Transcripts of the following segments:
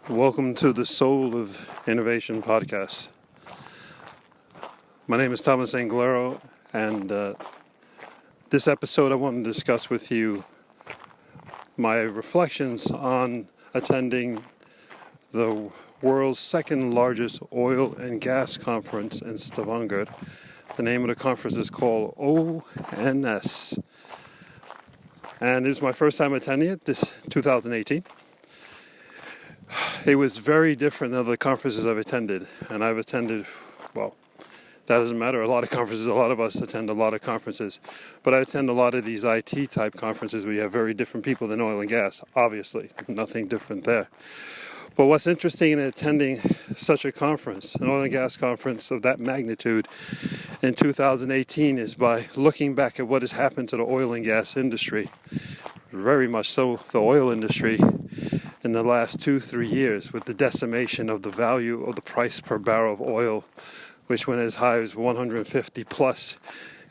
Welcome to the Soul of Innovation podcast. My name is Thomas Anglero, and this episode I want to discuss with you my reflections on attending the world's second largest oil and gas conference in Stavanger. The name of the conference is called ONS, and it's my first time attending it, this 2018. It was very different than other conferences I've attended, and I've attended, well, that doesn't matter, a lot of conferences, a lot of us attend a lot of conferences, but I attend a lot of these IT type conferences where you have very different people than oil and gas, obviously, nothing different there. But what's interesting in attending such a conference, an oil and gas conference of that magnitude in 2018, is by looking back at what has happened to the oil and gas industry, very much so the oil industry, in the last 2-3 years, with the decimation of the value of the price per barrel of oil, which went as high as 150 plus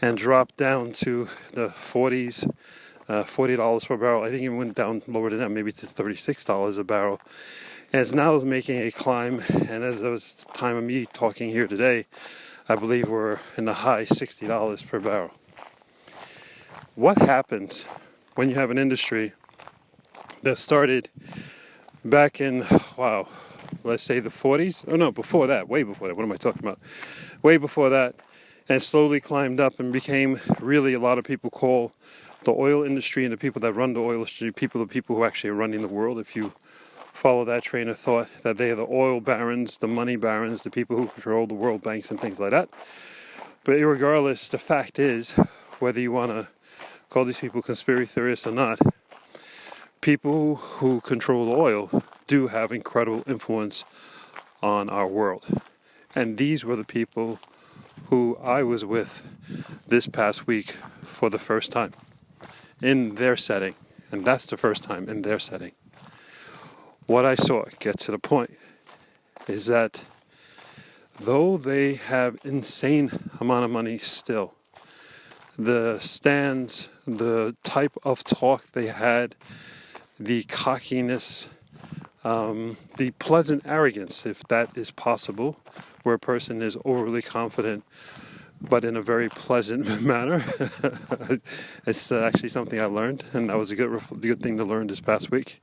and dropped down to the 40s, $40 per barrel. I think it went down lower than that, maybe to $36 a barrel. And it's now making a climb, and as it was time of me talking here today, I believe we're in the high $60 per barrel. What happens when you have an industry that started back in, let's say the 40s? Oh no, before that, way before that. What am I talking about? Way before that, and slowly climbed up and became really, a lot of people call the oil industry and the people that run the oil industry, the people who actually are running the world, if you follow that train of thought, that they are the oil barons, the money barons, the people who control the world banks and things like that. But irregardless, the fact is, whether you want to call these people conspiracy theorists or not, people who control the oil do have incredible influence on our world. And these were the people who I was with this past week for the first time in their setting. And that's the first time in their setting. What I saw, get to the point, is that though they have insane amount of money still, the stands, the type of talk they had, the cockiness, the pleasant arrogance, if that is possible, where a person is overly confident, but in a very pleasant manner. It's actually something I learned, and that was a good thing to learn this past week.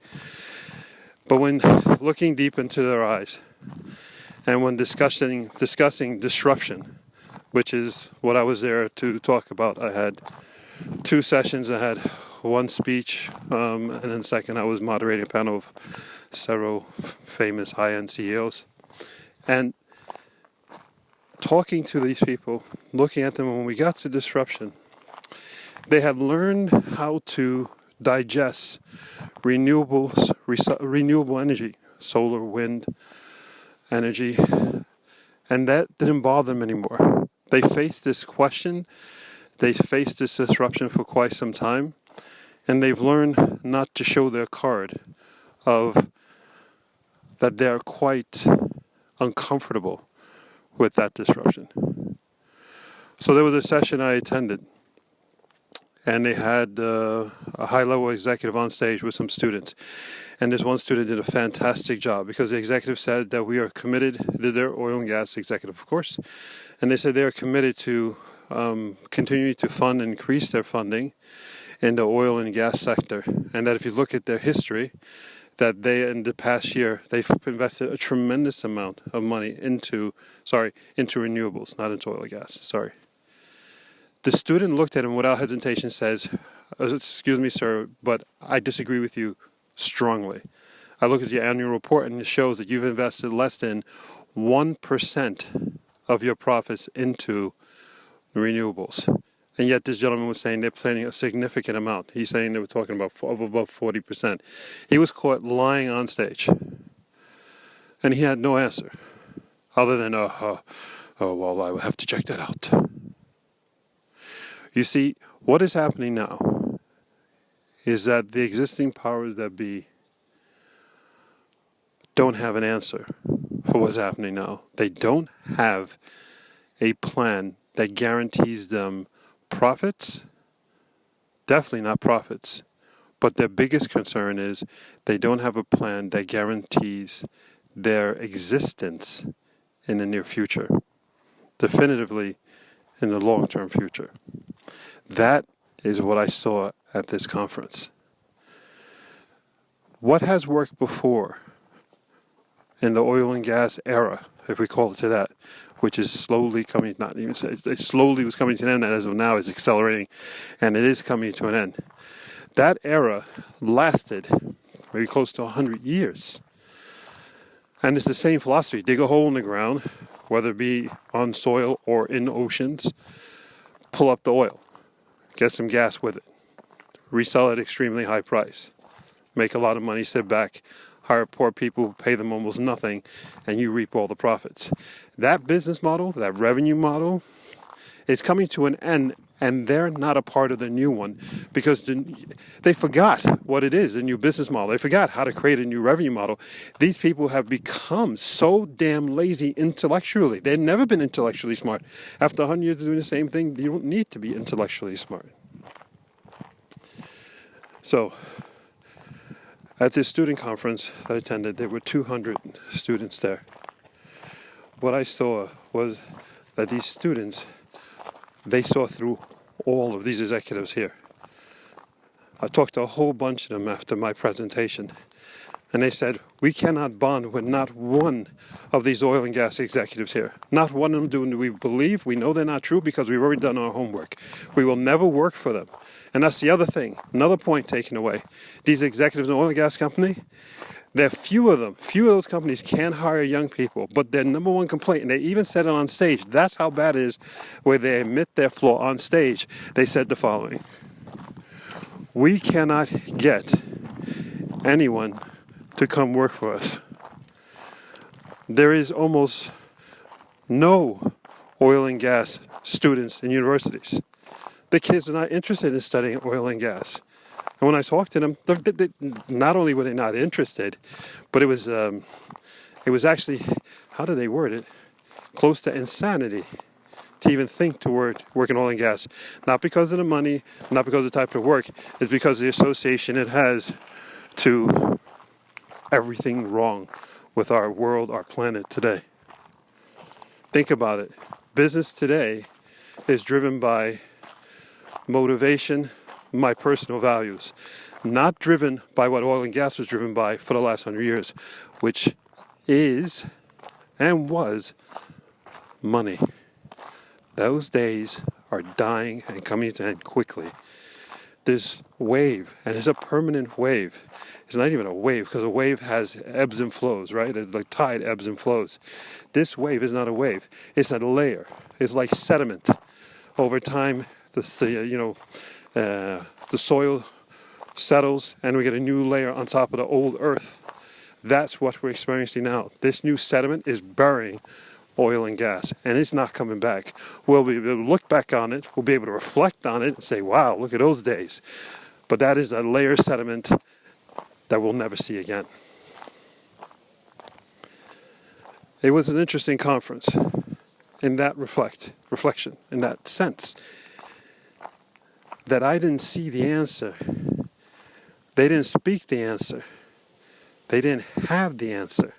But when looking deep into their eyes, and when discussing disruption, which is what I was there to talk about, I had 2 sessions. I had one speech, and then second I was moderating a panel of several famous high-end CEOs. And talking to these people, looking at them, when we got to disruption, they had learned how to digest renewable energy, solar, wind energy, and that didn't bother them anymore. They faced this question, they faced this disruption for quite some time, and they've learned not to show their card of that they're quite uncomfortable with that disruption. So there was a session I attended, and they had a high-level executive on stage with some students. And this one student did a fantastic job, because the executive said that we are committed, they're oil and gas executive, of course, and they said they are committed to continuing to fund and increase their funding in the oil and gas sector. And that if you look at their history, that they, in the past year, they've invested a tremendous amount of money into renewables, not into oil and gas, The student looked at him without hesitation, says, "Excuse me, sir, but I disagree with you strongly. I look at your annual report and it shows that you've invested less than 1% of your profits into renewables." And yet this gentleman was saying they're planning a significant amount. He's saying they were talking about above 40%. He was caught lying on stage. And he had no answer other than, well, I will have to check that out. You see, what is happening now is that the existing powers that be don't have an answer for what's happening now. They don't have a plan that guarantees them profits, definitely not profits, But their biggest concern is they don't have a plan that guarantees their existence in the near future, definitively in the long-term future. That is what I saw at this conference. What has worked before in the oil and gas era, if we call it to that, which is slowly coming, not even, it slowly was coming to an end, and as of now is accelerating, and it is coming to an end. That era lasted maybe close to 100 years. And it's the same philosophy. Dig a hole in the ground, whether it be on soil or in oceans, pull up the oil, get some gas with it, resell at extremely high price, make a lot of money, sit back, hire poor people, pay them almost nothing, and you reap all the profits. That business model, that revenue model, is coming to an end, and they're not a part of the new one because they forgot what it is, a new business model. They forgot how to create a new revenue model. These people have become so damn lazy intellectually. They've never been intellectually smart. After 100 years of doing the same thing, you don't need to be intellectually smart. So, at this student conference that I attended, there were 200 students there. What I saw was that these students, they saw through all of these executives here. I talked to a whole bunch of them after my presentation, and they said, we cannot bond with not one of these oil and gas executives here. Not one of them do we believe. We know they're not true because we've already done our homework. We will never work for them. And that's the other thing, another point taken away. These executives in the oil and gas company, there are few of them. Few of those companies can hire young people, but their number one complaint, and they even said it on stage, that's how bad it is, where they admit their flaw on stage. They said the following: we cannot get anyone to come work for us. There is almost no oil and gas students in universities. The kids are not interested in studying oil and gas. And when I talked to them, they not only were they not interested, but it was actually, how did they word it? Close to insanity to even think to work in oil and gas. Not because of the money, not because of the type of work, it's because of the association it has to everything wrong with our world, our planet today. Think about it. Business today is driven by motivation, my personal values, not driven by what oil and gas was driven by for the last 100 years, which is and was money. Those days are dying and coming to an end quickly. This wave, and it's a permanent wave. It's not even a wave, because a wave has ebbs and flows, right? It's like tide ebbs and flows. This wave is not a wave. It's a layer. It's like sediment. Over time, the soil settles, and we get a new layer on top of the old earth. That's what we're experiencing now. This new sediment is burying oil and gas, and it's not coming back. We'll be able to look back on it, we'll be able to reflect on it and say, wow, look at those days. But that is a layer of sediment that we'll never see again. It was an interesting conference in that reflection, in that sense, that I didn't see the answer. They didn't speak the answer. They didn't have the answer.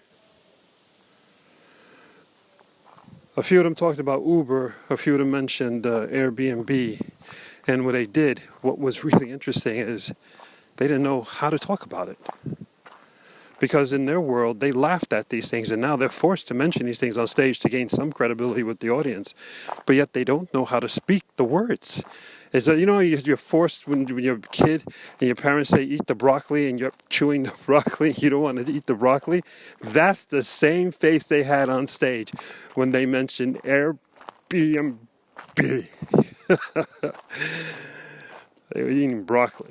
A few of them talked about Uber, a few of them mentioned Airbnb, and what they did, what was really interesting is they didn't know how to talk about it. Because in their world, they laughed at these things, and now they're forced to mention these things on stage to gain some credibility with the audience, but yet they don't know how to speak the words. Is that, you're forced when you're a kid and your parents say eat the broccoli and you're chewing the broccoli, you don't want to eat the broccoli. That's the same face they had on stage when they mentioned Airbnb. They were eating broccoli.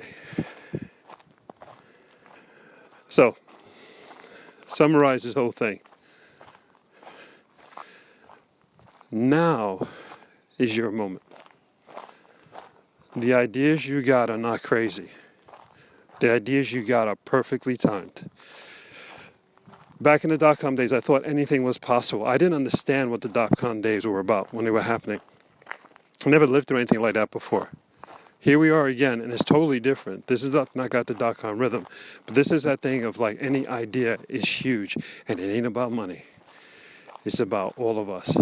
So, summarize this whole thing. Now is your moment. The ideas you got are not crazy. The ideas you got are perfectly timed. Back in the dot-com days, I thought anything was possible. I didn't understand what the dot-com days were about when they were happening. I never lived through anything like that before. Here we are again, and it's totally different. This is not got the dot-com rhythm, but this is that thing of like any idea is huge, and it ain't about money. It's about all of us.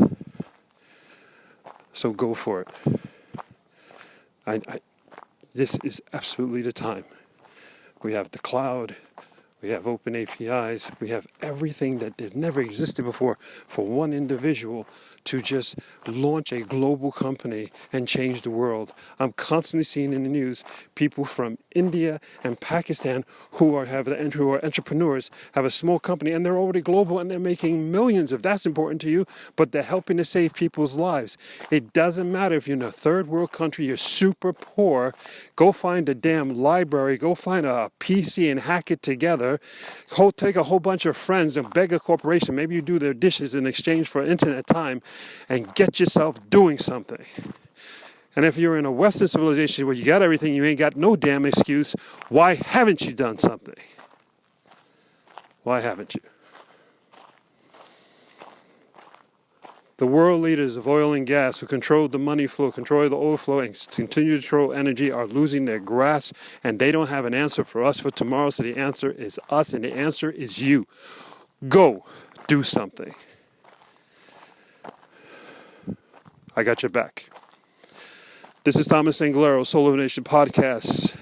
So go for it. This is absolutely the time. We have the cloud. We have open APIs. We have everything that has never existed before for one individual to just launch a global company and change the world. I'm constantly seeing in the news people from India and Pakistan who are entrepreneurs, have a small company, and they're already global and they're making millions, if that's important to you, but they're helping to save people's lives. It doesn't matter if you're in a third world country, you're super poor, go find a damn library, go find a PC and hack it together, take a whole bunch of friends and beg a corporation, maybe you do their dishes in exchange for internet time, and get yourself doing something. And if you're in a Western civilization where you got everything, you ain't got no damn excuse, why haven't you done something? Why haven't you? The world leaders of oil and gas who control the money flow, control the oil flow, and continue to control energy are losing their grasp, and they don't have an answer for us for tomorrow, so the answer is us, and the answer is you. Go do something. I got your back. This is Thomas Anglero, Soul of a Nation Podcast.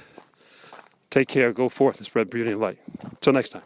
Take care, go forth, and spread beauty and light. Till next time.